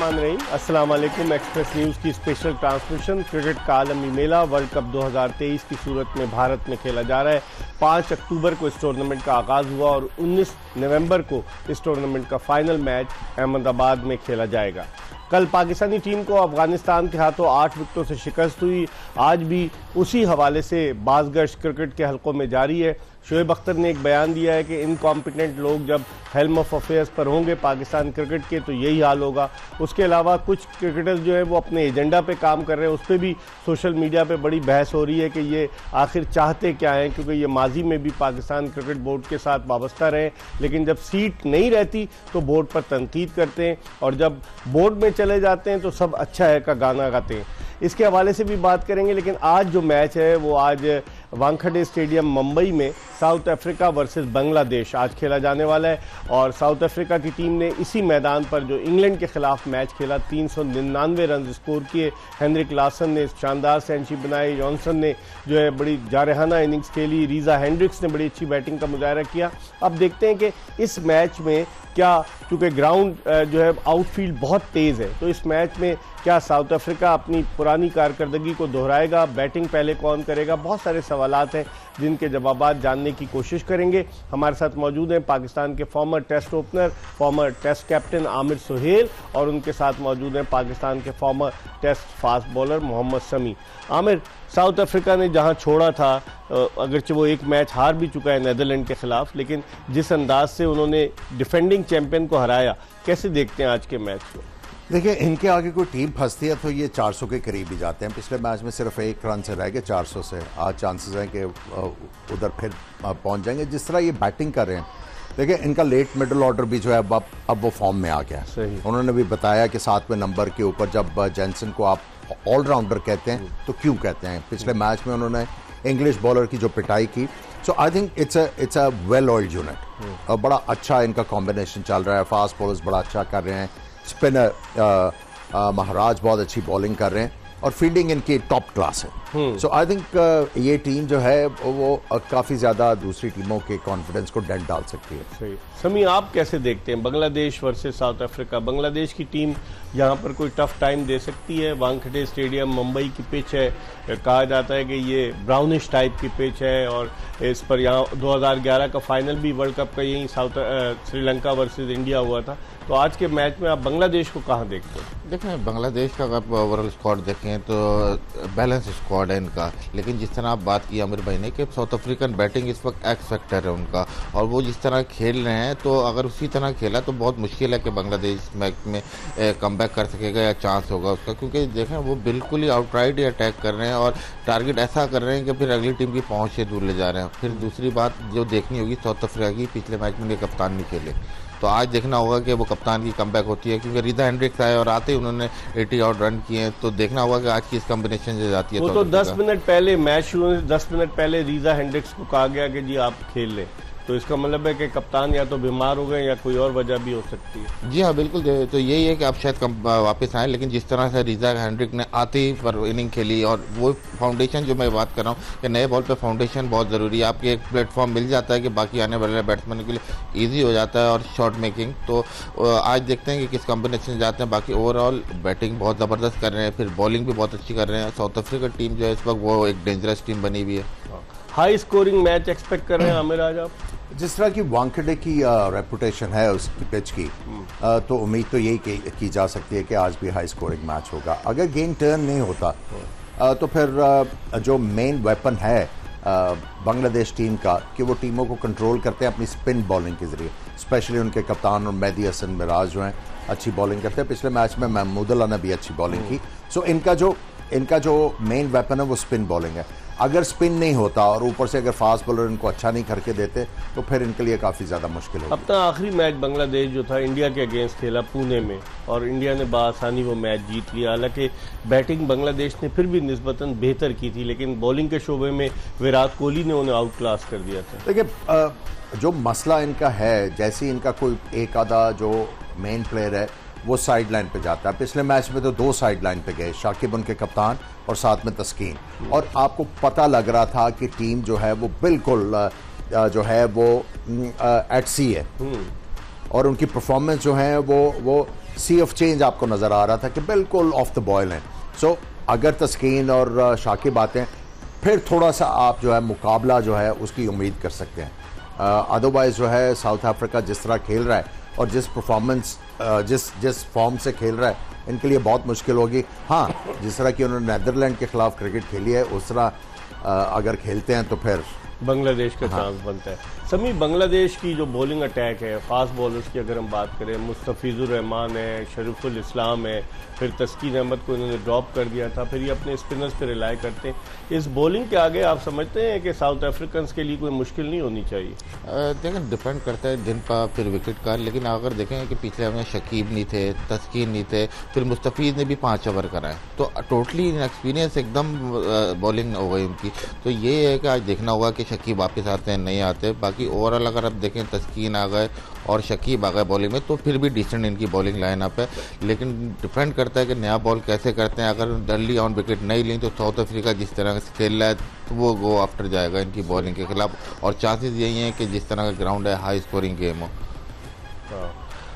बिस्मिल्लाहिर्रहमानिर्रहीम। अस्सलाम वालेकुम। एक्सप्रेस न्यूज़ की स्पेशल ट्रांसमिशन क्रिकेट का आलमी मेला वर्ल्ड कप 2023 की सूरत में भारत में खेला जा रहा है। 5 अक्टूबर को इस टूर्नामेंट का आगाज़ हुआ और 19 नवंबर को इस टूर्नामेंट का फाइनल मैच अहमदाबाद में खेला जाएगा। कल पाकिस्तानी टीम को अफगानिस्तान के हाथों 8 विकेटों से शिकस्त हुई। आज भी उसी हवाले से बाज़गश्त क्रिकेट के हलकों में जारी है। शोएब अख्तर ने एक बयान दिया है कि इनकॉम्पिटेंट लोग जब हेल्म ऑफ अफेयर्स पर होंगे पाकिस्तान क्रिकेट के तो यही हाल होगा। उसके अलावा कुछ क्रिकेटर्स जो है वो अपने एजेंडा पे काम कर रहे हैं, उस पर भी सोशल मीडिया पे बड़ी बहस हो रही है कि ये आखिर चाहते क्या हैं, क्योंकि ये माजी में भी पाकिस्तान क्रिकेट बोर्ड के साथ वाबस्ता रहे, लेकिन जब सीट नहीं रहती तो बोर्ड पर तनकीद करते हैं और जब बोर्ड में चले जाते हैं तो सब अच्छा है का गाना गाते हैं। इसके हवाले से भी बात करेंगे, लेकिन आज जो मैच है वो आज वानखेड़े स्टेडियम मुंबई में साउथ अफ्रीका वर्सेस बांग्लादेश आज खेला जाने वाला है। और साउथ अफ्रीका की टीम ने इसी मैदान पर जो इंग्लैंड के खिलाफ मैच खेला 399 रन स्कोर किए। हेनरिक लार्सन ने शानदार सेंचुरी बनाई, जॉनसन ने जो है बड़ी जारहाना इनिंग्स खेली, रीजा हेंड्रिक्स ने बड़ी अच्छी बैटिंग का मुजाहरा किया। अब देखते हैं कि इस मैच में क्या, चूँकि ग्राउंड जो है आउटफील्ड बहुत तेज़ है, तो इस मैच में क्या साउथ अफ्रीका अपनी पुरानी कारकर्दगी को दोहराएगा, बैटिंग पहले कौन करेगा, बहुत सारे सवालात हैं जिनके जवाबात जानने की कोशिश करेंगे। हमारे साथ मौजूद हैं पाकिस्तान के former test opener, former test captain Aamir Sohail, और उनके साथ मौजूद हैं पाकिस्तान के former test fast bowler Mohammad Shami. Aamir, South Africa ने जहां छोड़ा था, अगरचे वो एक मैच हार भी चुका है नेदरलैंड के खिलाफ, लेकिन जिस अंदाज से उन्होंने डिफेंडिंग चैंपियन को हराया, कैसे देखते हैं आज के मैच को? देखिए, इनके आगे कोई टीम फंसती है तो ये 400 के करीब ही जाते हैं। पिछले मैच में सिर्फ 1 रन से रह गए 400 से। आज चांसेस हैं कि उधर फिर पहुंच जाएंगे। जिस तरह ये बैटिंग कर रहे हैं, देखिए इनका लेट मिडल ऑर्डर भी जो है अब वो फॉर्म में आ गया है। उन्होंने भी बताया कि 7वें नंबर के ऊपर जब जेंसन को आप ऑलराउंडर कहते हैं तो क्यों कहते हैं। पिछले मैच में उन्होंने इंग्लिश बॉलर की जो पिटाई की, so I think it's a well oiled unit और बड़ा अच्छा इनका कॉम्बिनेशन चल रहा है। फास्ट बॉलर्स बड़ा अच्छा कर रहे हैं, स्पिनर महाराज बहुत अच्छी बॉलिंग कर रहे हैं और फील्डिंग इनकी टॉप क्लास है। सो आई थिंक ये टीम जो है वो काफ़ी ज़्यादा दूसरी टीमों के कॉन्फिडेंस को डेंट डाल सकती है। सही। समी, आप कैसे देखते हैं Bangladesh versus south Africa? Bangladesh की टीम यहाँ पर कोई टफ टाइम दे सकती है? वानखेड़े स्टेडियम मुंबई की पिच है, कहा जाता है कि ये ब्राउनिश टाइप की पिच है और इस पर यहाँ 2011 का फाइनल भी वर्ल्ड कप का यहीं श्रीलंका वर्सेस इंडिया हुआ था। तो आज के मैच में आप बांग्लादेश को कहाँ देखते हैं? देखें, बांग्लादेश का अगर ओवरऑल स्क्वाड देखें तो बैलेंस स्क्वाड है इनका, लेकिन जिस तरह आप बात की आमिर भाई ने कि साउथ अफ्रीकन बैटिंग इस वक्त एक्स फैक्टर है उनका, और वो जिस तरह खेल रहे हैं तो अगर उसी तरह खेला तो बहुत मुश्किल है कि बांग्लादेश मैच में कमबैक कर सकेगा या चांस होगा उसका, क्योंकि देखें वो बिल्कुल ही आउटराइट ही अटैक कर रहे हैं और टारगेट ऐसा कर रहे हैं कि फिर अगली टीम की पहुँच से दूर ले जा रहे हैं। फिर दूसरी बात जो देखनी होगी साउथ अफ्रीका की, पिछले मैच में कप्तान नहीं खेले, तो आज देखना होगा कि वो कप्तान की कमबैक होती है, क्योंकि रीजा हेंड्रिक्स आए और आते ही उन्होंने 80 आउट रन किए हैं। तो देखना होगा कि आज की इस कॉम्बिनेशन से जाती है। वो तो 10 मिनट पहले मैच शुरू होने 10 मिनट पहले रीजा हेंड्रिक्स को कहा गया कि जी आप खेल लें, तो इसका मतलब है कि कप्तान या तो बीमार हो गए या कोई और वजह भी हो सकती है। जी हाँ, बिल्कुल। तो यही है कि आप शायद वापस आए, लेकिन जिस तरह से रीजा हेंड्रिक ने आते ही पर इनिंग खेली और वो फाउंडेशन जो मैं बात कर रहा हूँ कि नए बॉल पे फाउंडेशन बहुत ज़रूरी है। आपके एक प्लेटफॉर्म मिल जाता है कि बाकी आने वाले बैट्समैन के लिए ईजी हो जाता है और शॉट मेकिंग। तो आज देखते हैं कि किस कॉम्बिनेशन से जाते हैं। बाकी ओवरऑल बैटिंग बहुत ज़बरदस्त कर रहे हैं, फिर बॉलिंग भी बहुत अच्छी कर रहे हैं। साउथ अफ्रीका टीम जो है इस वक्त वो एक डेंजरस टीम बनी हुई है। हाई स्कोरिंग मैच एक्सपेक्ट कर रहे हैं आमिर आज आप? जिस तरह की वानखेड़े की रेपुटेशन है उसकी पिच की, तो उम्मीद तो यही की जा सकती है कि आज भी हाई स्कोरिंग मैच होगा। अगर गेम टर्न नहीं होता तो फिर जो मेन वेपन है बांग्लादेश टीम का कि वो टीमों को कंट्रोल करते हैं अपनी स्पिन बॉलिंग के जरिए, स्पेशली उनके कप्तान और मेहदी हसन मिराज जो हैं अच्छी बॉलिंग करते हैं। पिछले मैच में महमूद अल्लाह ने भी अच्छी बॉलिंग की। सो इनका जो मेन वेपन है वो स्पिन बॉलिंग है। अगर स्पिन नहीं होता और ऊपर से अगर फास्ट बॉलर इनको अच्छा नहीं करके देते तो फिर इनके लिए काफ़ी ज़्यादा मुश्किल होगी। अपना आखिरी मैच बांग्लादेश जो था इंडिया के अगेंस्ट खेला पुणे में और इंडिया ने बासानी वो मैच जीत लिया। हालांकि बैटिंग बांग्लादेश ने फिर भी निस्बतन बेहतर की थी, लेकिन बॉलिंग के शोबे में विराट कोहली ने उन्हें आउट क्लास कर दिया था। देखिए, जो मसला इनका है, जैसे इनका कोई एक आधा जो मेन प्लेयर है वो साइड लाइन पे जाता है। पिछले मैच में तो 2 साइड लाइन पे गए, शाकिब उनके कप्तान और साथ में तस्कीन, और आपको पता लग रहा था कि टीम जो है वो बिल्कुल जो है वो एट सी है और उनकी परफॉर्मेंस जो है वो सी ऑफ चेंज आपको नज़र आ रहा था कि बिल्कुल ऑफ द बॉयल हैं। सो अगर तस्कीन और शाकिब आते हैं फिर थोड़ा सा आप जो है मुकाबला जो है उसकी उम्मीद कर सकते हैं। अदरवाइज़ जो है साउथ अफ्रीका जिस तरह खेल रहा है और जिस परफॉर्मेंस जिस फॉर्म से खेल रहा है, इनके लिए बहुत मुश्किल होगी। हाँ, जिस तरह की उन्होंने नीदरलैंड के खिलाफ क्रिकेट खेली है उस तरह अगर खेलते हैं तो फिर बांग्लादेश का चांस बनता है। समी, बांग्लादेश की जो बॉलिंग अटैक है, फास्ट बॉलर्स की अगर हम बात करें, मुस्तफिजुर रहमान है, शरीफुल इस्लाम है, फिर तस्कीन अहमद को इन्होंने ड्रॉप कर दिया था, फिर ये अपने स्पिनर्स पे रिलाई करते हैं। इस बॉलिंग के आगे आप समझते हैं कि साउथ अफ्रीकन के लिए कोई मुश्किल नहीं होनी चाहिए? देखें, डिपेंड करता है दिन का फिर विकेट का। लेकिन अगर देखें कि पिछले हमें शकीब नहीं थे, तस्कीन नहीं थे, फिर मुस्तफीज़ ने भी 5 ओवर कराए, तो टोटली एक्सपीरियंस एकदम बॉलिंग हो गई उनकी। तो ये है कि आज देखना होगा कि शकीब वापस आते हैं नहीं आते। बाकी ओवरऑल अगर आप देखें तस्कीन आ गए और शकीब आ गए बॉलिंग में, तो फिर भी डिसेंट इनकी बॉलिंग लाइनअप है। लेकिन डिपेंड करता है कि नया बॉल कैसे करते हैं। अगर जल्दी ऑन विकेट नहीं ली तो साउथ अफ्रीका जिस तरह से खेल रहा है तो वो गो आफ्टर जाएगा इनकी बॉलिंग के खिलाफ, और चांसेस यही हैं कि जिस तरह का ग्राउंड है हाई स्कोरिंग गेम हो।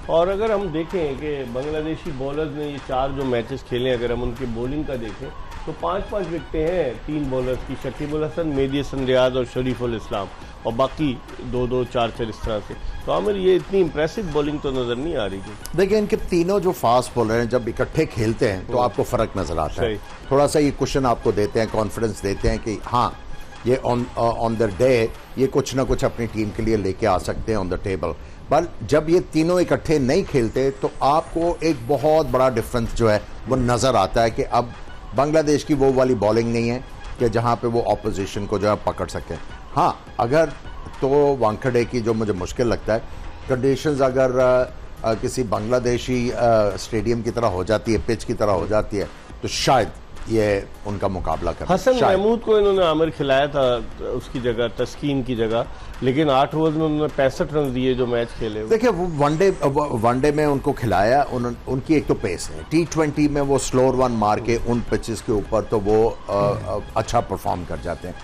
और अगर हम देखें कि बांग्लादेशी बॉलर्स ने ये 4 जो मैचेस खेले, अगर हम उनकी बॉलिंग का देखें तो 5-5 विकेटें हैं 3 बॉलर्स की, शकीबुल हसन, मेहदी हसन रियाज और शरीफुल इस्लाम, और बाकी 2-2, 4-4 इस तरह से। तो आमिर, ये इतनी इंप्रेसिव बॉलिंग तो नज़र नहीं आ रही थी। देखिए, इनके तीनों जो फास्ट बॉलर हैं जब इकट्ठे खेलते हैं तो आपको फ़र्क नज़र आता है। थोड़ा सा ये क्वेश्चन आपको देते हैं, कॉन्फिडेंस देते हैं कि हाँ, ये ऑन द डे ये कुछ ना कुछ अपनी टीम के लिए लेके आ सकते हैं ऑन द टेबल। पर जब ये तीनों इकट्ठे नहीं खेलते तो आपको एक बहुत बड़ा डिफरेंस जो है वो नज़र आता है कि अब बांग्लादेश की वो वाली बॉलिंग नहीं है कि जहाँ पे वो ऑपोजिशन को जो है पकड़ सकें। हाँ, अगर तो वानखेड़े की जो मुझे मुश्किल लगता है, कंडीशंस अगर किसी बांग्लादेशी स्टेडियम की तरह हो जाती है, पिच की तरह हो जाती है, तो शायद ये उनका मुकाबला कर। हसन महमूद को इन्होंने आमिर खिलाया था उसकी जगह, तस्कीन की जगह, लेकिन 8 ओवर में उन्होंने 65 रन दिए जो मैच खेले। देखिए, वो वनडे में उनको खिलाया, उनकी एक तो पेस है। T20 में वो स्लोअर वन मार के उन पिचेस के ऊपर तो वो अच्छा परफॉर्म कर जाते हैं।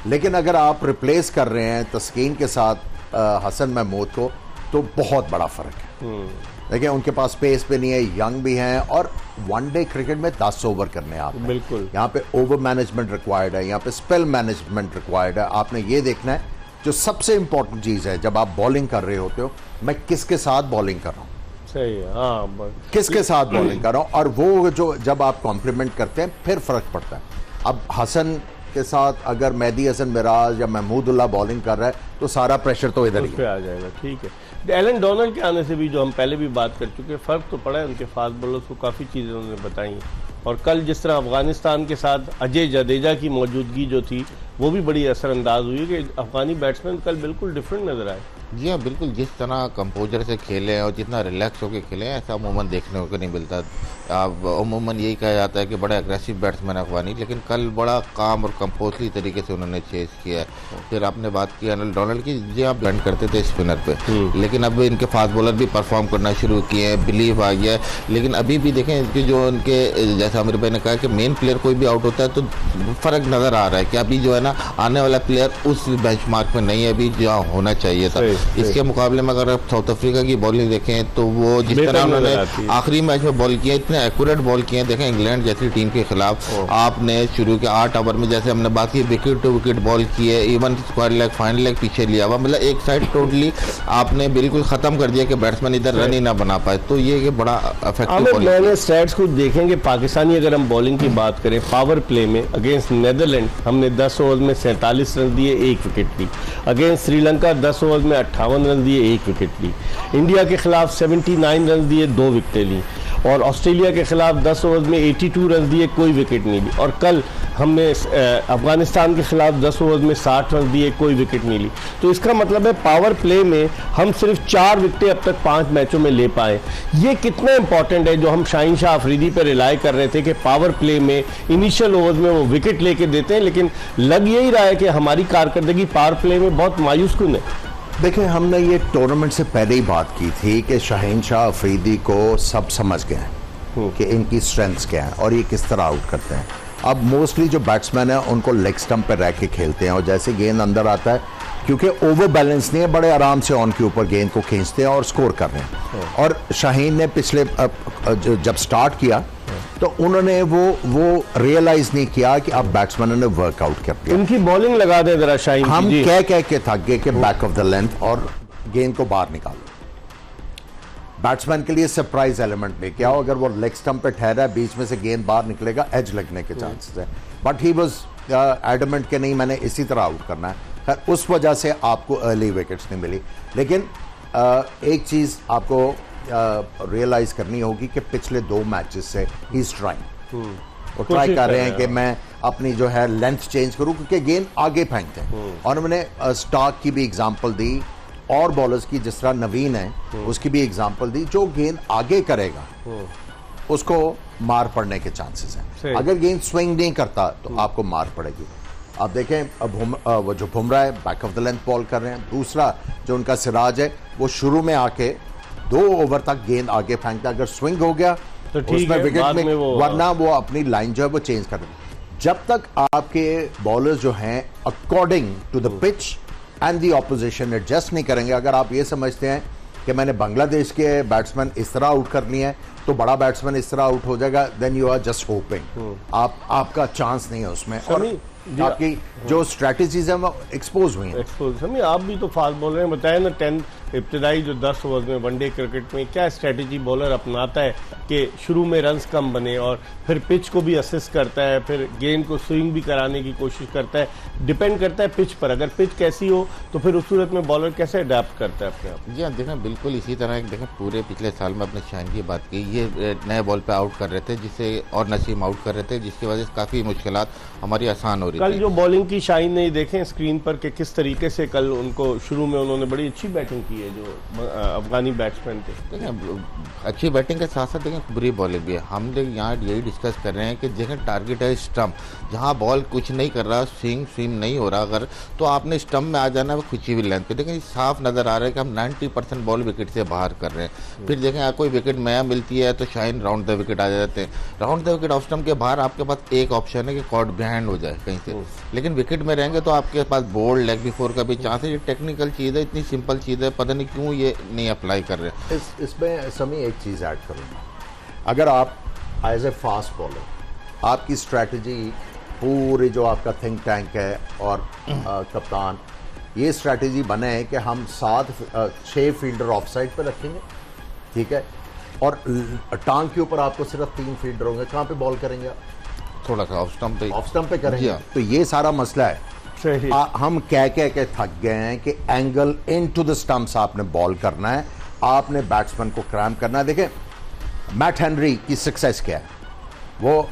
लेकिन अगर आप रिप्लेस कर रहे हैं तस्कीन के साथ हसन महमूद को, तो बहुत बड़ा फ़र्क है। देखिए, उनके पास स्पेस पे नहीं है, यंग भी हैं, और वनडे क्रिकेट में 10 ओवर करने हैं आपने। बिल्कुल, यहाँ पे ओवर मैनेजमेंट रिक्वायर्ड है, यहाँ पे स्पेल मैनेजमेंट रिक्वायर्ड है। आपने ये देखना है, जो सबसे इंपॉर्टेंट चीज़ है जब आप बॉलिंग कर रहे होते हो, मैं किसके साथ बॉलिंग कर रहा हूँ, सही है, हाँ, किसके साथ बॉलिंग कर रहा हूँ, और वो जो जब आप कॉम्प्लीमेंट करते हैं फिर फ़र्क पड़ता है। अब हसन के साथ अगर मेहदी हसन मिराज या महमूदुल्लाह बॉलिंग कर रहा है तो सारा प्रेशर तो इधर ही आ जाएगा। ठीक है, एलन डोनाल्ड के आने से भी, जो हम पहले भी बात कर चुके हैं, फ़र्क तो पड़ा है उनके फास्ट बॉलर्स को, काफ़ी चीज़ें उन्होंने बताई हैं। और कल जिस तरह अफगानिस्तान के साथ अजय जडेजा की मौजूदगी जो थी वो भी बड़ी असरअंदाज हुई कि अफगानी बैट्समैन कल बिल्कुल डिफरेंट नज़र आए। जी हाँ, बिल्कुल, जिस तरह कंपोजर से खेले हैं और जितना रिलैक्स होकर खेले हैं ऐसा अमूमन देखने को नहीं मिलता। अब अमूमन यही कहा जाता है कि बड़ा एग्रेसिव बैट्समैन है अफगानी, लेकिन कल बड़ा काम और कंपोजली तरीके से उन्होंने चेज किया है। फिर आपने बात की एलन डोनाल्ड की, जी आप ब्लेंड करते थे स्पिनर पे, लेकिन अब इनके फास्ट बॉलर भी परफॉर्म करना शुरू किए हैं, बिलीव आ गया है। लेकिन अभी भी देखें इनके जो उनके, जैसा आमिर भाई ने कहा कि मेन प्लेयर कोई भी आउट होता है तो फ़र्क नज़र आ रहा है कि अभी जो है ना आने वाला प्लेयर उस बेंचमार्क पे नहीं है अभी जहाँ होना चाहिए था। इसके मुकाबले में अगर आप साउथ अफ्रीका की बॉलिंग देखें तो वो जिस तरह उन्होंने आखिरी मैच में बॉल किया, इतने एक्यूरेट बॉल किए। देखें इंग्लैंड जैसी टीम के खिलाफ आपने शुरू के 8 ओवर में, जैसे हमने बात की, विकेट टू विकेट बॉल किए, even square leg, final leg पीछे लिया हुआ, मतलब एक साइड टोटली आपने बिल्कुल खत्म कर दिया कि बैट्समैन इधर रन ही ना बना पाए। तो ये बड़ा इफेक्टिव। मैंने स्टैट्स कुछ देखेंगे, पाकिस्तानी अगर हम बॉलिंग की बात करें, पावर प्ले में अगेंस्ट नीदरलैंड हमने 10 ओवर में 47 रन दिए, 1 विकेट ली। अगेंस्ट श्रीलंका 10 ओवर में 58 रन दिए, 1 विकेट ली। इंडिया के खिलाफ 79 रन दिए, 2 विकेटें ली। और ऑस्ट्रेलिया के खिलाफ 10 ओवर में 82 रन दिए, कोई विकेट नहीं ली। और कल हमने अफगानिस्तान के खिलाफ 10 ओवर में 60 रन दिए, कोई विकेट नहीं ली। तो इसका मतलब है पावर प्ले में हम सिर्फ 4 विकेटें अब तक 5 मैचों में ले पाए। ये कितना इंपॉर्टेंट है, जो हम शाहीन शाह अफरीदी पर रिलाई कर रहे थे कि पावर प्ले में इनिशियल ओवर में वो विकेट लेके देते हैं, लेकिन लग यही रहा है कि हमारी कारकर्दगी पावर प्ले में बहुत मायूस कुन है। देखिए, हमने ये टूर्नामेंट से पहले ही बात की थी कि शाहीन शाह अफरीदी को सब समझ गए हैं कि इनकी स्ट्रेंथ्स क्या हैं और ये किस तरह आउट करते हैं। अब मोस्टली जो बैट्समैन हैं उनको लेग स्टंप पर रह के खेलते हैं, और जैसे गेंद अंदर आता है क्योंकि ओवर बैलेंस नहीं है, बड़े आराम से ऑन के ऊपर गेंद को खींचते हैं और स्कोर कर रहे हैं। और शाहीन ने पिछले जब स्टार्ट किया तो उन्होंने वो रियलाइज नहीं किया कि अब बैट्समैनों ने वर्कआउट कर दिया। इनकी बॉलिंग लगा दे जरा शाहीन की, हम जी। कह के थक गए कि बैक ऑफ द लेंथ और गेंद को बाहर निकालो। बैट्समैन के लिए सरप्राइज एलिमेंट लेके आओ। अगर वो लेग स्टंप पे ठहरा है, बीच में से गेंद बाहर निकलेगा, एज लगने के चांसेस है। बट ही वाज एडमेंट के नहीं, मैंने इसी तरह आउट करना है। खैर उस वजह से आपको अर्ली विकेट्स नहीं मिली। लेकिन एक चीज आपको रियलाइज करनी होगी कि पिछले 2 मैचेस से ही इज ट्राइंग, वो ट्राई कर रहे हैं कि मैं अपनी जो है लेंथ चेंज करूं, क्योंकि गेंद आगे फेंकते हैं। और मैंने स्टार्क की भी एग्जांपल दी और बॉलर्स की, जिस तरह नवीन है उसकी भी एग्जांपल दी। जो गेंद आगे करेगा उसको मार पड़ने के चांसेस हैं। अगर गेंद स्विंग नहीं करता तो आपको मार पड़ेगी। आप देखें वो जो बुमराह है back of the length ball कर रहे हैं। दूसरा जो उनका सिराज है वो शुरू में आके 2 ओवर तक गेंद आगे फेंकता है। अगर स्विंग हो गया तो ठीक है, विकेट बाद में, में वरना वो अपनी लाइन जो है वो चेंज कर देते हैं। जब तक आपके बॉलर्स जो हैं according to the pitch and the opposition adjust नहीं करेंगे, अगर आप ये समझते हैं कि मैंने बांग्लादेश के बैट्समैन इस तरह आउट करनी है तो बड़ा बैट्समैन इस तरह आउट हो जाएगा, then you are just hoping. आपका चांस नहीं है उसमें। और आपकी जो स्ट्रेटजीज है वो एक्सपोज हुई हैं। एक्सपोज आप भी तो फास्ट बॉलर हैं, बताए ना 10 इब्तदाई जो 10 ओवर में वनडे क्रिकेट में क्या स्ट्रेटजी बॉलर अपनाता है कि शुरू में रन्स कम बने और फिर पिच को भी असिस्ट करता है, फिर गेंद को स्विंग भी कराने की कोशिश करता है। डिपेंड करता है पिच पर, अगर पिच कैसी हो तो फिर उस सूरत में बॉलर कैसे अडेप्ट करता है अपने आप। जी हाँ, देखें बिल्कुल इसी तरह देखें पूरे पिछले साल में अपने शाहीन की बात की, ये नए बॉल पे आउट कर रहे थे जिससे, और नसीम आउट कर रहे थे जिसकी वजह से काफ़ी मुश्किलात हमारी आसान हो रही कल थी। जो बॉलिंग की शाहीन नहीं देखें स्क्रीन पर कि किस तरीके से कल उनको शुरू में उन्होंने बड़ी अच्छी बैटिंग की है जो अफगानी बैट्समैन थे। देखें अच्छी बैटिंग के साथ साथ देखें बुरी बॉलिंग भी है। हम लोग यहाँ यही डिस्कस कर रहे हैं कि देखें टारगेट है स्टंप, जहाँ बॉल कुछ नहीं कर रहा, स्विंग नहीं हो रहा, अगर तो आपने स्टंप में आ जाना है कुछ भी लेंथ पे। देखें साफ नज़र आ रहा है कि हम 90% बॉल विकेट से बाहर कर रहे हैं। फिर देखें कोई विकेट नया मिलती है तो शाहीन राउंड द विकेट आ जाते हैं। Round the wicket off stump के बाहर आपके पास एक ऑप्शन है कि कॉर्ड बिहाइंड हो जाए कहीं से, लेकिन विकेट में रहेंगे तो आपके पास बोल्ड लेग बिफोर का भी चांस है। ये टेक्निकल चीज़ है, इतनी सिंपल चीज़ है, पता नहीं क्यों ये नहीं अप्लाई कर रहे। इसमें समी एक चीज़ ऐड करूँगा, अगर आप एज ए फास्ट बॉलर आपकी स्ट्रैटेजी पूरी जो आपका थिंक टैंक है और कप्तान ये स्ट्रैटेजी बने है कि हम 6 फील्डर ऑफ साइड पर रखेंगे, ठीक है, और टांग के ऊपर आपको सिर्फ 3 फील्डर होंगे, कहाँ पे बॉल करेंगे आप? थोड़ा सा ऑफ स्टंप पे करेंगे। तो ये सारा मसला है। सही। हम कह के थक गए हैं कि एंगल इनटू द स्टंप्स आपने बॉल करना है, आपने बैट्समैन को क्रैम्प करना है। देखें मैट हेनरी की सक्सेस क्या है, वो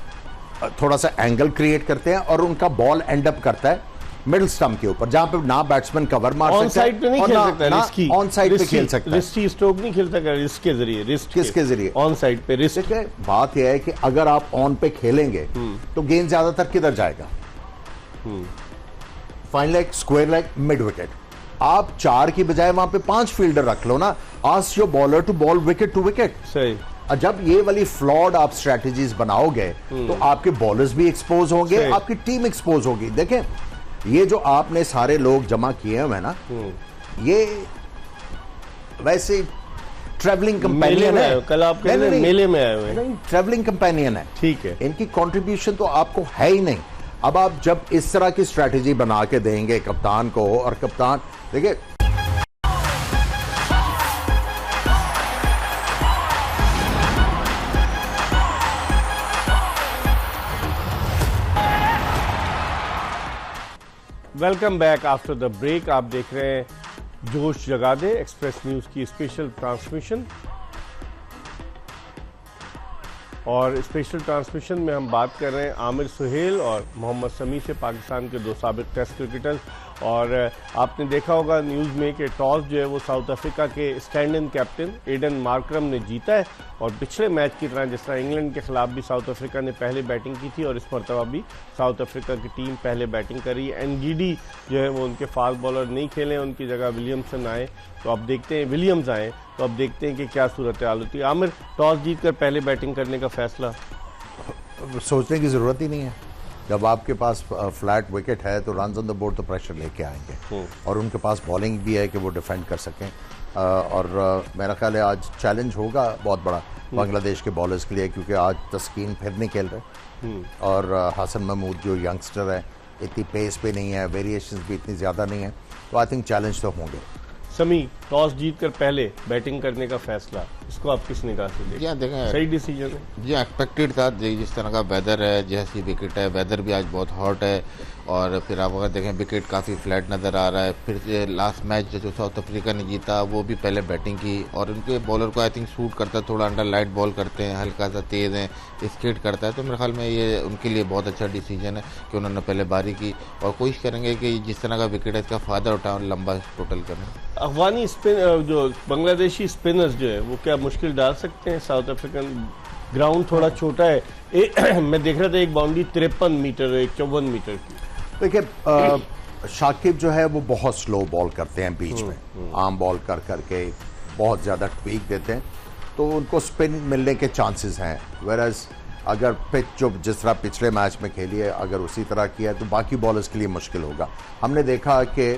थोड़ा सा एंगल क्रिएट करते हैं और उनका बॉल एंड अप करता है मिडिल स्टंप के ऊपर, जहां पे ना बैट्समैन कवर मार सकता है, ऑन साइड पे नहीं खेल सकता, रिस्की ऑन साइड पे खेल सकता है, रिस्की स्ट्रोक नहीं खेल सकता, रिस्क के जरिए, रिस्क किसके जरिए, ऑन साइड पे रिस्क। बात यह है कि अगर आप ऑन पे खेलेंगे तो गेंद ज्यादातर किधर जाएगा? Fine leg, square leg, mid wicket. आप 4 की बजाय वहां पे 5 फील्डर रख लो ना, ask your bowler to bowl wicket to wicket. सही। जब ये वाली फ्लॉड आप स्ट्रेटजीज बनाओगे तो आपके बॉलर्स भी एक्सपोज होंगे, आपकी टीम एक्सपोज होगी। देखें ये जो आपने सारे लोग जमा किए हुए ना, ये वैसे ट्रैवलिंग कंपेनियन है। कल आप कह रहे हैं मेले में आए हुए हैं, ट्रैवलिंग कंपेनियन है, ठीक है। इनकी कंट्रीब्यूशन तो आपको है ही नहीं। अब आप जब इस तरह की स्ट्रेटजी बना के देंगे कप्तान को, और कप्तान देखिए welcome back after the break. आप देख रहे हैं जोश जगा दे एक्सप्रेस न्यूज की स्पेशल ट्रांसमिशन, और स्पेशल ट्रांसमिशन में हम बात कर रहे हैं आमिर सुहेल और मोहम्मद शमी से, पाकिस्तान के 2 साबिक टेस्ट क्रिकेटर्स। और आपने देखा होगा न्यूज़ में कि टॉस जो है वो साउथ अफ्रीका के stand in captain Aiden Markram ने जीता है, और पिछले मैच की तरह जिस तरह इंग्लैंड के खिलाफ भी साउथ अफ्रीका ने पहले बैटिंग की थी, और इस मरतबा भी साउथ अफ्रीका की टीम पहले बैटिंग कर रही है। एनगीडी जो है वो उनके फास्ट बॉलर नहीं खेले, उनकी जगह विलियमसन आए, तो अब देखते हैं विलियम्स आए, तो अब देखते हैं कि क्या सूरत हाल होती है। आमिर, टॉस जीतकर पहले बैटिंग करने का फैसला? सोचने की जरूरत ही नहीं है। जब आपके पास फ्लैट विकेट है तो रन ऑन द बोर्ड तो प्रेशर लेके आएंगे और उनके पास बॉलिंग भी है कि वो डिफेंड कर सकें। और मेरा ख्याल है आज चैलेंज होगा बहुत बड़ा बांग्लादेश के बॉलर्स के लिए, क्योंकि आज तस्कीन फिर नहीं खेल रहे और हसन महमूद जो यंगस्टर है इतनी पेस पे नहीं है, वेरिएशंस भी इतनी ज़्यादा नहीं है, तो आई थिंक चैलेंज तो होंगे। समी, टॉस जीत कर पहले बैटिंग करने का फैसला, इसको आप किस निगाह से देखते हैं? देखें सही डिसीजन है जी, एक्सपेक्टेड था। जिस तरह का वेदर है, जैसी विकेट है, वेदर भी आज बहुत हॉट है और फिर आप अगर देखें विकेट काफ़ी फ्लैट नज़र आ रहा है। फिर लास्ट मैच जो साउथ अफ्रीका ने जीता वो भी पहले बैटिंग की और उनके बॉलर को आई थिंक सूट करता है, थोड़ा अंडर लाइट बॉल करते हैं, हल्का सा तेज़ है, स्किट करता है, तो मेरे ख्याल में ये उनके लिए बहुत अच्छा डिसीजन है कि उन्होंने पहले बारी की और कोशिश करेंगे कि जिस तरह का विकेट है इसका फ़ायदा उठाएं, लंबा टोटल करें। अफगानी स्पिन जो बांग्लादेशी स्पिनर्स जो है वो क्या मुश्किल डाल सकते हैं? साउथ अफ्रीकन ग्राउंड थोड़ा छोटा है, मैं देख रहा था एक बाउंड्री 53 मीटर है, 54 मीटर की। देखिए शाकिब जो है वो बहुत स्लो बॉल करते हैं बीच में, आम बॉल कर करके बहुत ज़्यादा ट्वीक देते हैं, तो उनको स्पिन मिलने के चांसेस हैं। वेरएज अगर पिच जो जिस तरह पिछले मैच में खेली है अगर उसी तरह किया है तो बाकी बॉलर्स के लिए मुश्किल होगा। हमने देखा कि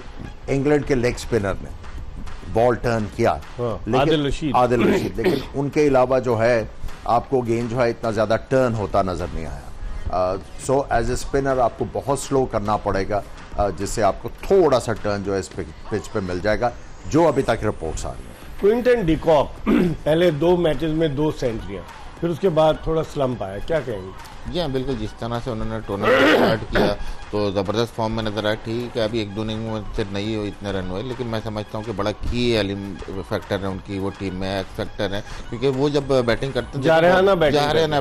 इंग्लैंड के लेग स्पिनर ने बॉल टर्न किया, आदिल रशीद, लेकिन उनके अलावा जो है आपको गेंद जो है इतना ज़्यादा टर्न होता नज़र नहीं आया। सो एज ए स्पिनर आपको बहुत स्लो करना पड़ेगा, जिससे आपको थोड़ा सा टर्न जो है इस पिच पे मिल जाएगा, जो अभी तक रिपोर्ट्स आ रही हैं। क्विंटन डिकॉक पहले 2 मैचेस में 2 सेंचुरियां, फिर उसके बाद थोड़ा स्लम्प आया, क्या कहेंगे? जी हाँ, बिल्कुल जिस तरह से उन्होंने टूर्नामेंट स्टार्ट किया तो ज़बरदस्त फॉर्म में नजर आया। ठीक है, अभी 1-2 इनिंग में से नहीं हो इतने रन हुए, लेकिन मैं समझता हूँ कि बड़ा की फैक्टर है उनकी वो टीम में, एक्स फैक्टर है, क्योंकि वो जब बैटिंग करते हैं जारहाना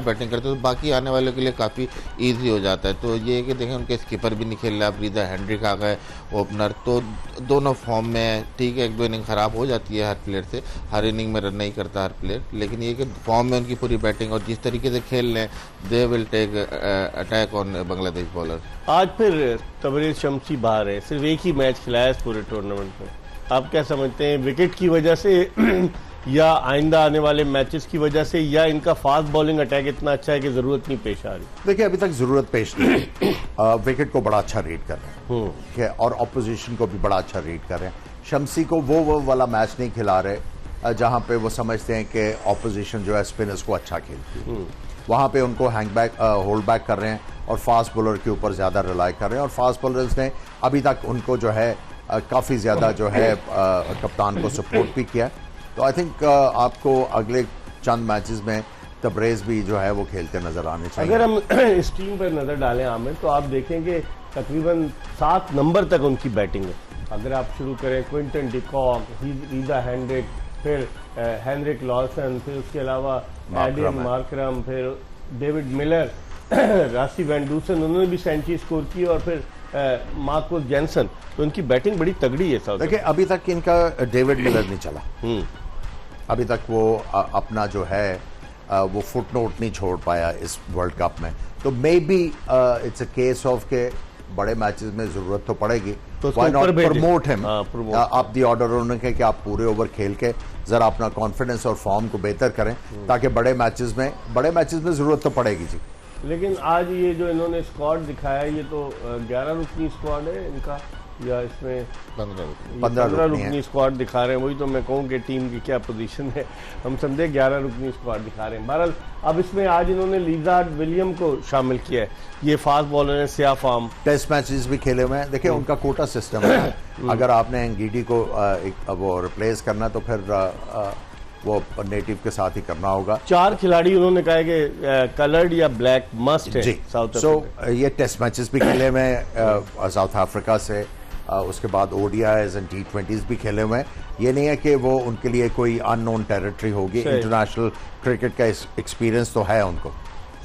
बैटिंग करते तो बाकी आने वालों के लिए काफ़ी ईजी हो जाता है। तो ये है कि देखें उनके स्कीपर भी नहीं खेल रहे, अब रीदा हेनरिक आ गए ओपनर, तो दोनों फॉर्म में। ठीक है, 1-2 इनिंग ख़राब हो जाती है हर प्लेयर से, हर इनिंग में रन नहीं करता हर प्लेयर, लेकिन ये कि फॉर्म में उनकी पूरी बैटिंग और जिस तरीके से खेल रहे हैं they will take attack on Bangladesh bowler. आज फिर तबरेज शम्सी बाहर है, सिर्फ एक ही मैच खिलाया है इस पूरे टूर्नामेंट में, आप क्या समझते हैं? विकेट की वजह से या आइंदा आने वाले मैचेस की वजह से, या इनका फास्ट बॉलिंग अटैक इतना अच्छा है कि जरूरत नहीं पेश आ रही? देखिए अभी तक जरूरत पेश नहीं, विकेट को बड़ा अच्छा रीड कर रहे हैं, ठीक है, और ऑपोजिशन को भी बड़ा अच्छा रीड कर रहे हैं। शम्सी को वो वाला मैच नहीं खिला रहे जहां पे वो समझते हैं कि ऑपोजिशन जो है स्पिनर्स को अच्छा खेलती है, वहाँ पे उनको होल्ड बैक कर रहे हैं और फास्ट बॉलर के ऊपर ज़्यादा रिलाई कर रहे हैं। और फास्ट बॉलर्स ने अभी तक उनको जो है काफ़ी ज़्यादा जो है कप्तान को सपोर्ट भी किया। तो आई थिंक आपको अगले चंद मैचेस में तबरेज़ भी जो है वो खेलते नज़र आने चाहिए। अगर हम इस टीम पर नज़र डालें आमिर, तो आप देखेंगे तकरीबन 7 नंबर तक उनकी बैटिंग है। अगर आप शुरू करें क्विंटन डिकॉक, रीदा हेनरिक, फिर हेनरिक लॉसन, फिर उसके अलावा एडिन मार्करम, फिर डेविड मिलर, रासी वैंडूसन, उन्होंने भी सेंचुरी स्कोर की, और फिर मार्कोस जेनसन, तो उनकी बैटिंग बड़ी तगड़ी है। साउथ देखिए अभी तक इनका डेविड मिलर नहीं चला, अभी तक वो अपना जो है वो फुटनोट नहीं छोड़ पाया इस वर्ल्ड कप में। तो may be it's a case of के बड़े मैचेस में जरूरत तो पड़ेगी, तो व्हाई नॉट प्रमोट हिम आप दी ऑर्डर उन्होंने कि आप पूरे ओवर खेल के जरा अपना कॉन्फिडेंस और फॉर्म को बेहतर करें, ताकि बड़े मैचेस में जरूरत तो पड़ेगी जी। लेकिन आज ये जो इन्होंने स्क्वाड दिखाया, ये तो 11 रुकनी स्क्वाड है इनका, या इसमें 15 रुकनी स्क्वाड दिखा रहे हैं। वही तो मैं कहूँ कि टीम की क्या पोजीशन है, हम समझे 11 रुकनी स्क्वाड दिखा रहे हैं। बहरहाल अब इसमें आज इन्होंने लिजार्ड विलियम को शामिल किया है, ये फास्ट बॉलर है, सिया फार्म, टेस्ट मैचेस भी खेले हुए हैं। देखिए उनका कोटा सिस्टम है, अगर आपने एंगीडी को वो रिप्लेस करना तो फिर वो नेटिव के साथ ही करना होगा। 4 खिलाड़ी उन्होंने कहा कि कलर्ड या ब्लैक मस्ट है साउथ अफ्रीका। ये टेस्ट मैचेस भी खेले हुए हैं साउथ अफ्रीका से, उसके बाद ओडीआईज एंड T20s भी खेले हुए हैं। ये नहीं है कि वो उनके लिए कोई अननोन टेरिटरी होगी, इंटरनेशनल क्रिकेट का एक्सपीरियंस तो है उनको।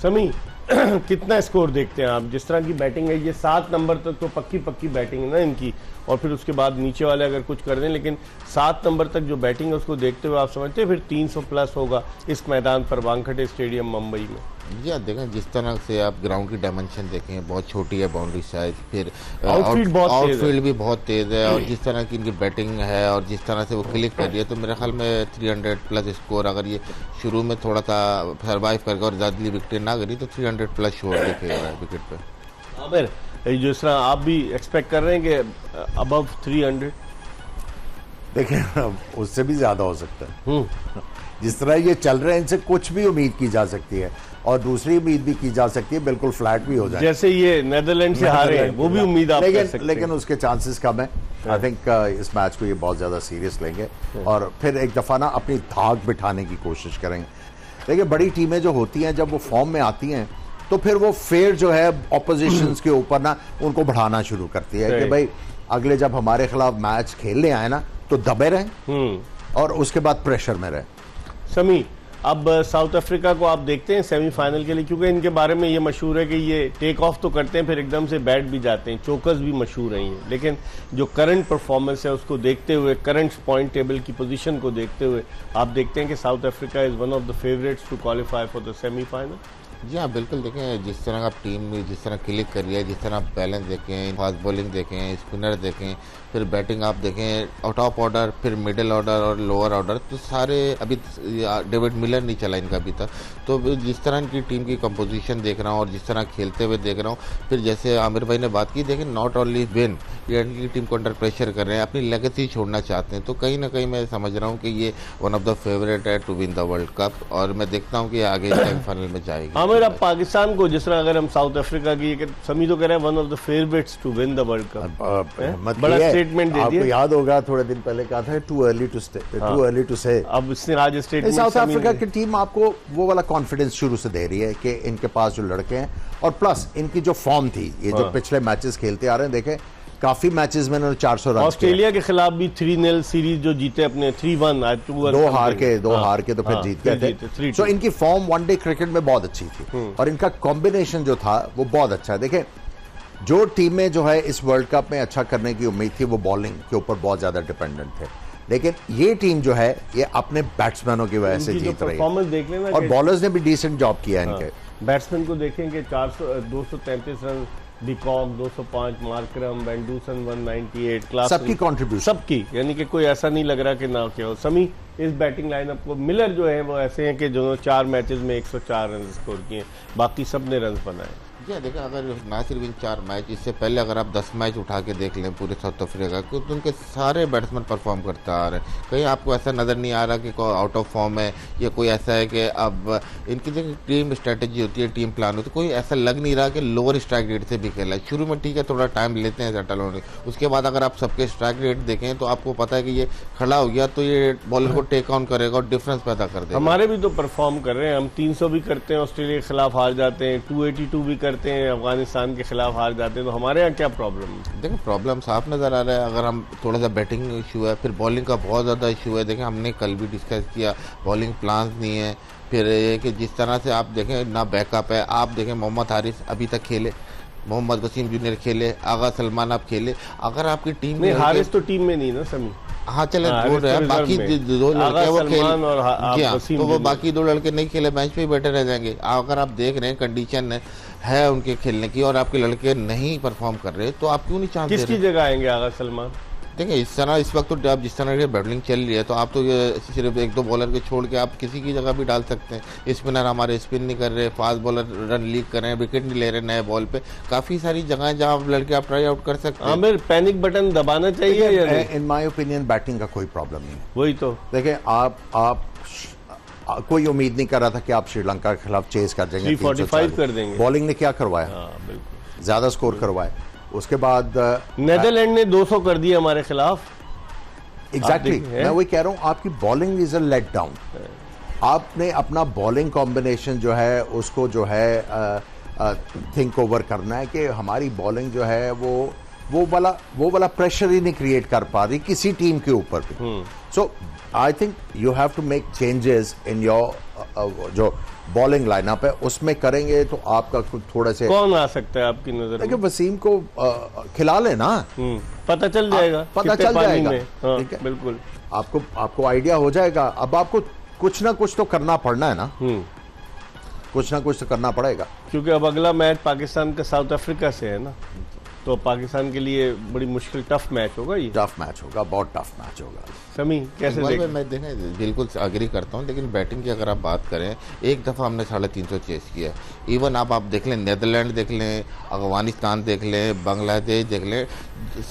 समी, कितना स्कोर देखते हैं आप? जिस तरह की बैटिंग है, ये 7 नंबर तक तो पक्की बैटिंग है ना इनकी, और फिर उसके बाद नीचे वाले अगर कुछ कर दें, लेकिन 7 नंबर तक जो बैटिंग है उसको देखते हुए आप समझते हैं फिर 300 प्लस होगा इस मैदान पर, वानखेड़े स्टेडियम मुंबई में? जी आप देखें जिस तरह से आप ग्राउंड की डायमेंशन देखें, बहुत छोटी है बाउंड्री साइज, फिर आउटफील्ड भी बहुत तेज़ है, और जिस तरह की इनकी बैटिंग है और जिस तरह से वो क्लिक कर रही है, तो मेरे ख्याल में 300 प्लस स्कोर, अगर ये शुरू में थोड़ा सा सर्वाइव करके और ज़्यादा विकेट ना करी तो 300 प्लस शोर दिखेगा विकेट पे। आमिर, जिस तरह आप भी एक्सपेक्ट कर रहे हैं कि अबव 300? देखिए उससे भी ज्यादा हो सकता है। जिस तरह ये चल रहे हैं इनसे कुछ भी उम्मीद की जा सकती है और दूसरी उम्मीद भी की जा सकती है, बिल्कुल फ्लैट भी हो जाए। जैसे ये नीदरलैंड से हारे हैं, वो भी उम्मीद आप कर सकते हैं। लेकिन उसके चांसेस कम है। आई थिंक इस मैच को ये बहुत ज्यादा सीरियस लेंगे और फिर एक दफा ना अपनी धाक बिठाने की कोशिश करेंगे। देखिए बड़ी टीमें जो होती हैं जब वो फॉर्म में आती हैं तो फिर वो फेयर जो है ऑपोजिशंस के ऊपर ना उनको बढ़ाना शुरू करती है कि भाई अगले जब हमारे खिलाफ मैच खेलने आए ना तो दबे रहें और उसके बाद प्रेशर में रहें। समी, अब साउथ अफ्रीका को आप देखते हैं सेमीफाइनल के लिए, क्योंकि इनके बारे में ये मशहूर है कि ये टेक ऑफ तो करते हैं फिर एकदम से बैट भी जाते हैं, चोकर्स भी मशहूर हैं, लेकिन जो करंट परफॉर्मेंस है उसको देखते हुए, करंट पॉइंट टेबल की पोजीशन को देखते हुए आप देखते हैं कि South Africa is one of the favourites to qualify for the semifinal. जी हाँ, बिल्कुल। देखें जिस तरह का टीम में जिस तरह क्लिक कर रही है, जिस तरह आप बैलेंस देखें, फास्ट बॉलिंग देखें, स्पिनर देखें, फिर बैटिंग आप देखें, टॉप ऑर्डर, फिर मिडिल ऑर्डर और लोअर ऑर्डर, तो सारे अभी डेविड मिलर नहीं चला इनका अभी तक। तो जिस तरह इनकी टीम की कंपोजिशन देख रहा हूँ और जिस तरह खेलते हुए देख रहा हूँ, फिर जैसे आमिर भाई ने बात की, देखें नॉट ओनली विन, ये इनकी टीम को अंडर प्रेशर कर रहे हैं, अपनी लेगेसी छोड़ना चाहते हैं। तो कहीं ना कहीं मैं समझ रहा हूँ कि ये वन ऑफ द फेवरेट है to win the world cup और मैं देखता हूँ कि आगे सेमीफाइनल में जाएगी। आमिर, अब पाकिस्तान को जिस तरह अगर हम साउथ अफ्रीका की, समी तो कह रहे हैं one of the favourites to win the world cup, बड़ा स्टेटमेंट दे दिया। आपको याद होगा थोड़े दिन पहले कहा था टू अर्ली टू से। अब इसने आज स्टेटमेंट, साउथ अफ्रीका की टीम आपको वो वाला कॉन्फिडेंस शुरू से दे रही है कि इनके पास जो लड़के हैं और प्लस इनकी जो फॉर्म थी, ये जो पिछले मैचेस खेलते आ रहे हैं, देखे काफी मैचेस में उन्होंने 400 रन। ऑस्ट्रेलिया के खिलाफ भी 3-0 सीरीज जो जीते अपने, 3-1 आज 2 हार के तो फिर जीत गए थे। तो इनकी फॉर्म वनडे क्रिकेट में बहुत अच्छी थी और इनका कॉम्बिनेशन जो था वो बहुत अच्छा है। देखें जो टीमें जो है इस वर्ल्ड कप में अच्छा करने की उम्मीद थी वो बॉलिंग के ऊपर बहुत ज्यादा डिपेंडेंट थे, लेकिन ये टीम जो है ये अपने बैट्समैनों की वजह से जीत रही है देख लेना और बॉलर्स ने भी डिसेंट जॉब किया है इनके। बैट्समैन को देखेंगे 233 रन, डिकॉक 205, मार्करम, वेंडूसन 198, क्लास सबकी कंट्रीब्यूशन, सबकी, यानी कि कोई ऐसा नहीं लग रहा कि ना क्या हो। समी, इस बैटिंग लाइनअप को मिलर जो है वो ऐसे हैं कि जो 4 मैचेस में 104 रन स्कोर किए, बाकी सब ने रन बनाए। जी देखिए, अगर ना सिर्फ इन 4 मैच, इससे पहले अगर आप 10 मैच उठा के देख लें पूरे साउथ अफ्रीका को, तो उनके सारे बैट्समैन परफॉर्म करते आ रहे हैं। कहीं आपको ऐसा नज़र नहीं आ रहा कि कोई आउट ऑफ फॉर्म है या कोई ऐसा है कि अब इनकी देखिए टीम स्ट्रेटेजी होती है, टीम प्लान होती है, कोई ऐसा लग नहीं रहा कि लोअर स्ट्राइक रेट से भी खेला है। शुरू में ठीक है, थोड़ा टाइम लेते हैं सेटल होने, उसके बाद अगर आप सबके स्ट्राइक रेट देखें तो आपको पता है कि ये खड़ा हो गया तो ये बॉलर को टेक ऑन करेगा और डिफरेंस पैदा कर देगा। हमारे भी तो परफॉर्म कर रहे हैं, हम 300 भी करते हैं, ऑस्ट्रेलिया के खिलाफ हार जाते हैं, 282 भी करते हैं, अफगानिस्तान के खिलाफ हार जाते हैं, तो हमारे यहाँ क्या प्रॉब्लम है? देखिए प्रॉब्लम साफ नज़र आ रहा है। अगर हम थोड़ा सा बैटिंग इशू है, फिर बॉलिंग का बहुत ज़्यादा इशू है। देखें हमने कल भी डिस्कस किया, बॉलिंग प्लान्स नहीं है। फिर ये कि जिस तरह से आप देखें ना बैकअप है, आप देखें मोहम्मद हारिस अभी तक खेले, मोहम्मद वसीम जूनियर खेले, आगा सलमान आप खेले, अगर आपकी टीम में हारिस तो टीम में नहीं ना समी। हाँ चले बोल रहे हैं, बाकी 2 लड़के वो खेल और तो वो बाकी 2 लड़के नहीं खेले, बेंच पे ही बैठे रह जाएंगे। अगर आप देख रहे हैं कंडीशन है उनके खेलने की और आपके लड़के नहीं परफॉर्म कर रहे, तो आप क्यों नहीं चांस दे रहे? किसकी जगह आएंगे आगा सलमान? देखिए इस तरह इस वक्त तो आप जिस तरह की बैटिंग चल रही है, तो आप तो ये सिर्फ 1-2 बॉलर के छोड़ के आप किसी की जगह भी डाल सकते हैं। स्पिनर हमारे स्पिन नहीं कर रहे, फास्ट बॉलर रन लीक कर रहे हैं, विकेट नहीं ले रहे नए बॉल पे, काफी सारी जगह है जहाँ लड़के आप ट्राई आउट कर सकते हैं। आमिर, पैनिक बटन दबाना चाहिए या नहीं? इन माय ओपिनियन बैटिंग का कोई प्रॉब्लम नहीं है। वही तो देखिए आप कोई उम्मीद नहीं कर रहा था कि आप श्रीलंका के खिलाफ चेस कर देंगे, 345 कर देंगे। बॉलिंग ने क्या करवाया? बिल्कुल ज्यादा स्कोर करवाए। उसके बाद नीदरलैंड ने 200 कर दिए हमारे खिलाफ। एग्जैक्टली मैं वही कह रहा हूं, आपकी bowling is a let down. आपने अपना बॉलिंग कॉम्बिनेशन जो है उसको जो है थिंक ओवर करना है कि हमारी बॉलिंग जो है वो वाला प्रेशर ही नहीं क्रिएट कर पा रही किसी टीम के ऊपर भी। So I think you have to make changes in your जो बॉलिंग लाइनअप है, उसमें करेंगे तो आपका थोड़ा से। कौन आ सकता है आपकी नजर में? देखिए वसीम को खिला लेना, पता चल जाएगा, पता चल जाएगा। ठीक है, बिल्कुल आपको आइडिया हो जाएगा। अब आपको कुछ ना कुछ तो करना पड़ना है ना, कुछ ना कुछ तो करना पड़ेगा, क्योंकि अब अगला मैच पाकिस्तान का साउथ अफ्रीका से है ना। तो पाकिस्तान के लिए बड़ी मुश्किल टफ मैच होगा ये। टफ मैच होगा, बहुत टफ मैच होगा। समी कैसे इकबाल देख? भाई, मैं देखें बिल्कुल अग्री करता हूँ, लेकिन बैटिंग की अगर आप बात करें, एक दफ़ा हमने 350 चेस किया है। इवन आप देख लें, नीदरलैंड देख लें, अफगानिस्तान देख लें, बांग्लादेश देख लें,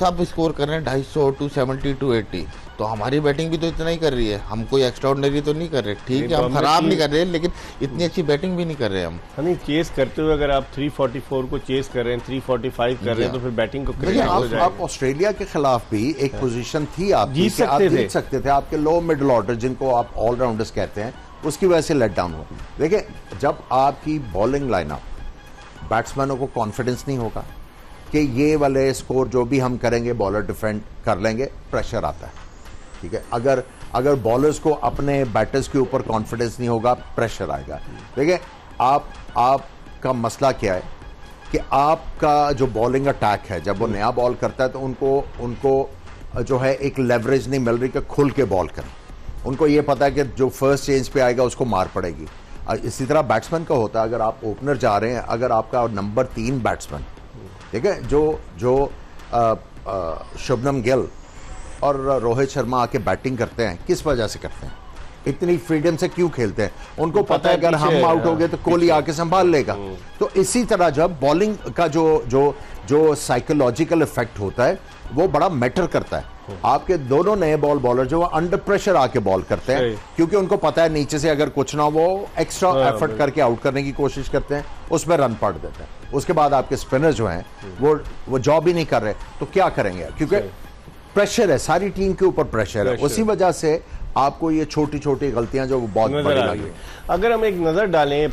सब स्कोर कर रहे हैं 250, 270, 280। तो हमारी बैटिंग भी तो इतना ही कर रही है, हम कोई एक्स्ट्राऑर्डिनरी तो नहीं कर रहे। ठीक है, हम खराब नहीं कर रहे, लेकिन इतनी अच्छी बैटिंग भी नहीं कर रहे हम। नहीं, चेस करते हुए अगर आप 344 को चेस कर रहे हैं, 345 कर रहे हैं, तो फिर बैटिंग को देखिए, आप ऑस्ट्रेलिया के खिलाफ भी एक पोजीशन थी आपकी, जीत सकते थे। आपके लो मिडिल ऑर्डर, जिनको आप ऑलराउंडर्स कहते हैं, उसकी वजह से लेट डाउन हुआ। देखिए, जब आपकी बॉलिंग लाइनअप बैट्समैनों को कॉन्फिडेंस नहीं होगा कि ये वाले स्कोर जो भी हम करेंगे बॉलर डिफेंड कर लेंगे, प्रेशर आता है। ठीक है, अगर बॉलर्स को अपने बैटर्स के ऊपर कॉन्फिडेंस नहीं होगा, प्रेशर आएगा। देखिए, आपका मसला क्या है कि आपका जो बॉलिंग अटैक है, जब वो नया बॉल करता है तो उनको जो है एक लेवरेज नहीं मिल रही कि खुल के बॉल करें। उनको ये पता है कि जो फर्स्ट चेंज पे आएगा उसको मार पड़ेगी। इसी तरह बैट्समैन का होता है, अगर आप ओपनर जा रहे हैं, अगर आपका नंबर 3 बैट्समैन, ठीक है, जो शुभमन गिल और रोहित शर्मा आके बैटिंग करते हैं, किस वजह से करते हैं? इतनी फ्रीडम से क्यों खेलते हैं? उनको पता है अगर हम आउट हो गए तो कोहली आके संभाल लेगा। तो इसी तरह जब बॉलिंग का जो साइकोलॉजिकल इफेक्ट होता है, वो बड़ा मैटर करता है। आपके दोनों नए बॉलर जो अंडर प्रेशर आके बॉल करते हैं, क्योंकि उनको पता है नीचे से अगर कुछ ना, वो एक्स्ट्रा एफर्ट करके आउट करने की कोशिश करते हैं, उसमें रन पड़ देते हैं। उसके बाद आपके स्पिनर जो हैं वो जॉब ही नहीं कर रहे, तो क्या करेंगे? क्योंकि प्रेशर है, सारी टीम के ऊपर प्रेशर है। उसी वजह से आपको ये छोटी छोटी गलतियां जो बहुत बड़ी लगी। अगर हम एक नज़र डालें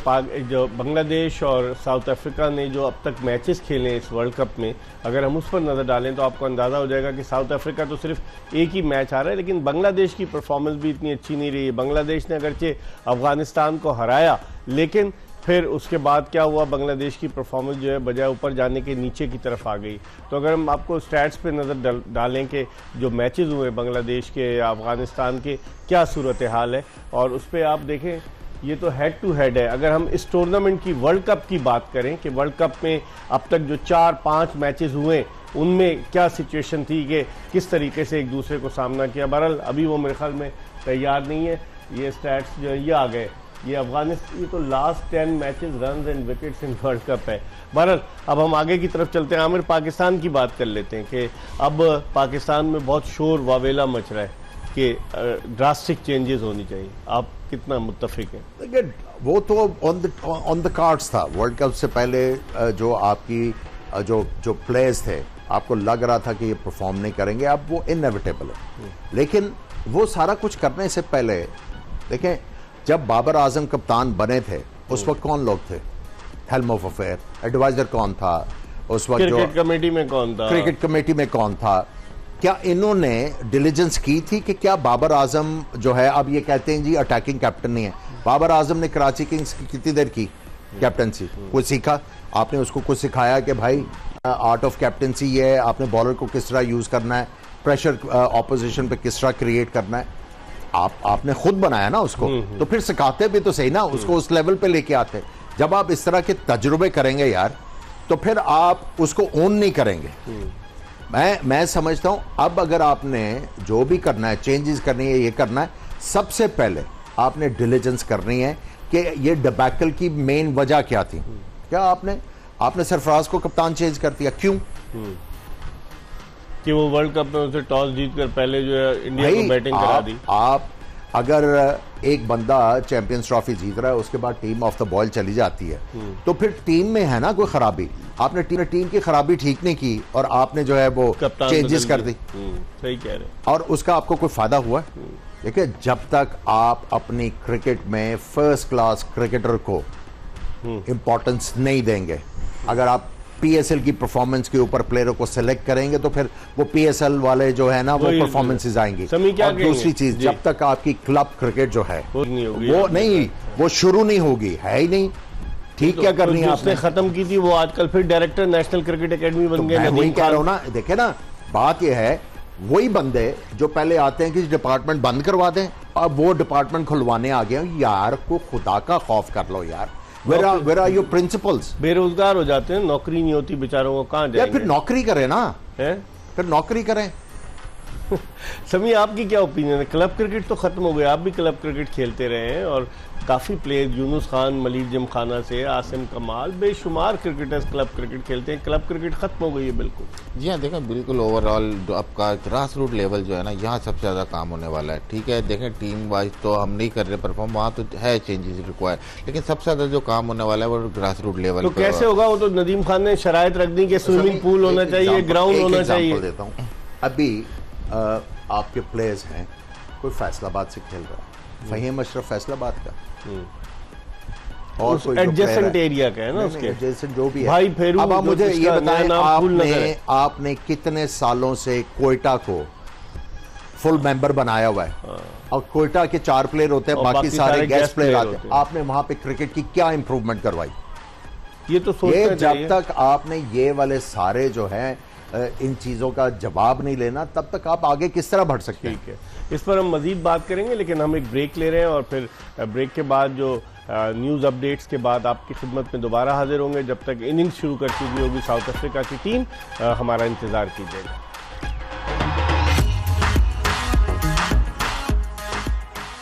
जो बांग्लादेश और साउथ अफ्रीका ने जो अब तक मैचेस खेले इस वर्ल्ड कप में, अगर हम उस पर नज़र डालें तो आपको अंदाज़ा हो जाएगा कि साउथ अफ्रीका तो सिर्फ एक ही मैच आ रहा है, लेकिन बांग्लादेश की परफॉर्मेंस भी इतनी अच्छी नहीं रही है। बांग्लादेश ने अगरचे अफगानिस्तान को हराया, लेकिन फिर उसके बाद क्या हुआ, बांग्लादेश की परफॉर्मेंस जो है बजाय ऊपर जाने के नीचे की तरफ आ गई। तो अगर हम आपको स्टैट्स पे नज़र डालें कि जो मैचेस हुए बांग्लादेश के या अफगानिस्तान के, क्या सूरत हाल है, और उस पर आप देखें, ये तो हेड टू हेड है। अगर हम इस टूर्नामेंट की, वर्ल्ड कप की बात करें कि वर्ल्ड कप में अब तक जो 4-5 मैचेस हुए, उनमें क्या सिचुएशन थी कि किस तरीके से एक दूसरे को सामना किया। बहरहाल अभी वो मेरे ख्याल में तैयार नहीं है। ये स्टैट्स जो ये आ गए, ये अफगानिस्तान, ये तो last 10 matches run and wickets in world cup है। बहरहाल अब हम आगे की तरफ चलते हैं। आमिर, पाकिस्तान की बात कर लेते हैं कि अब पाकिस्तान में बहुत शोर वावेला मच रहा है कि ड्रास्टिक चेंजेस होनी चाहिए। आप कितना मुत्तफिक हैं? देखिए, वो तो ऑन द कार्ड्स था। वर्ल्ड कप से पहले जो आपकी जो प्लेयर्स थे, आपको लग रहा था कि ये परफॉर्म नहीं करेंगे, अब वो इनएविटेबल है। लेकिन वो सारा कुछ करने से पहले देखें, जब बाबर आजम कप्तान बने थे, उस वक्त कौन लोग थे? हेल्म ऑफ अफेयर, एडवाइजर कौन था उस वक्त? क्रिकेट कमेटी में कौन था? क्रिकेट कमेटी में कौन था? क्या इन्होंने डिलीजेंस की थी कि क्या बाबर आजम जो है, अब ये कहते हैं जी अटैकिंग कैप्टन नहीं है। बाबर आजम ने कराची किंग्स की कितनी देर की कैप्टनसी? कुछ सीखा आपने? उसको कुछ सिखाया कि भाई आर्ट ऑफ कैप्टनसी ये है, आपने बॉलर को किस तरह यूज करना है, प्रेशर ऑपोजिशन पे किस तरह क्रिएट करना है? आपने खुद बनाया ना उसको, तो फिर सिखाते भी तो सही ना, उसको उस लेवल पे लेके आते। जब आप इस तरह के तजुर्बे करेंगे यार, तो फिर आप उसको ओन नहीं करेंगे। मैं समझता हूं, अब अगर आपने जो भी करना है, चेंजेस करनी है, ये करना है, सबसे पहले आपने डिलीजेंस करनी है कि ये डिबैकल की मेन वजह क्या थी। क्या आपने सरफराज को कप्तान चेंज कर दिया, क्यों? कि वो वर्ल्ड कप में उसे टॉस जीतकर पहले जो है इंडिया को बैटिंग करा दी। आप अगर एक बंदा चैंपियंस ट्रॉफी जीत रहा है, उसके बाद टीम ऑफ द बॉल चली जाती है, तो फिर टीम में है ना कोई खराबी। आपने टीम की खराबी ठीक नहीं की और आपने जो है वो चेंजेस कर दी। सही कह रहे हैं। और उसका आपको कोई फायदा हुआ? देखिए, जब तक आप अपनी क्रिकेट में फर्स्ट क्लास क्रिकेटर को इंपॉर्टेंस नहीं देंगे, अगर आप पीएसएल की परफॉर्मेंस के ऊपर प्लेयरों को सिलेक्ट करेंगे, तो फिर वो पीएसएल वाले जो है ना, वो परफॉर्मेंसेस आएंगी। और दूसरी चीज, जब तक आपकी क्लब क्रिकेट जो है वो शुरू नहीं होगी, है ही नहीं। ठीक, क्या करनी है आपने? खत्म की थी वो, आजकल फिर डायरेक्टर नेशनल क्रिकेट एकेडमी बन गए। वही कह रहा हूं ना, देखे ना, बात यह है, वही बंदे जो पहले आते हैं कि डिपार्टमेंट बंद करवा दें, अब वो डिपार्टमेंट खुलवाने आ गए। यार को खुदा का खौफ कर लो यार। Where are your principals? बेरोजगार हो जाते हैं, नौकरी नहीं होती बेचारों को, कहाँ या जाएंगे? फिर नौकरी करें ना, हैं? फिर नौकरी करें। समी, आपकी क्या ओपिनियन है? क्लब क्रिकेट तो खत्म हो गया, आप भी क्लब क्रिकेट खेलते रहे हैं और काफी प्लेयर, यूनुस खान, मलिक जिमखाना से आसिम कमाल, बेशुमार क्रिकेटर्स क्लब क्रिकेट खेलते हैं। क्लब क्रिकेट खत्म हो गई है बिल्कुल। जी हाँ, देखें बिल्कुल ओवरऑल जो आपका ग्रास रूट लेवल जो है ना, यहाँ सबसे ज़्यादा काम होने वाला है। ठीक है, देखें टीम वाइज तो हम नहीं कर रहे परफॉर्म, वहाँ तो है चेंजेस रिक्वायर, लेकिन सबसे ज़्यादा जो काम होने वाला है वो ग्रास रूट लेवल तो कैसे होगा? वो तो नदीम खान ने शराइत रख दी कि स्विमिंग पूल होना चाहिए, ग्राउंड होना चाहिए। देता हूँ, अभी आपके प्लेयर्स हैं, कोई फैसलाबाद से खेल रहा है, फहीम अशरफ फैसलाबाद का, और कोई एडजेसेंट एरिया का है ना, उसके एडजेसेंट जो भी है। भाई फेरू, अब आप मुझे ये बताएं, आपने आपने कितने सालों से कोयटा को फुल मेंबर बनाया हुआ है? और कोयटा के 4 प्लेयर होते हैं, बाकी सारे गेस्ट प्लेयर आते हैं। आपने वहां पे क्रिकेट की क्या इंप्रूवमेंट करवाई? ये तो सोचना चाहिए। जब तक आपने ये वाले सारे जो हैं इन चीज़ों का जवाब नहीं लेना, तब तक आप आगे किस तरह बढ़ सकते हैं? ठीक है, इस पर हम मजीद बात करेंगे, लेकिन हम एक ब्रेक ले रहे हैं और फिर ब्रेक के बाद जो न्यूज़ अपडेट्स के बाद आपकी खिदमत में दोबारा हाजिर होंगे। जब तक इनिंग्स शुरू कर चुकी होगी साउथ अफ्रीका की टीम, हमारा इंतज़ार कीजिएगा।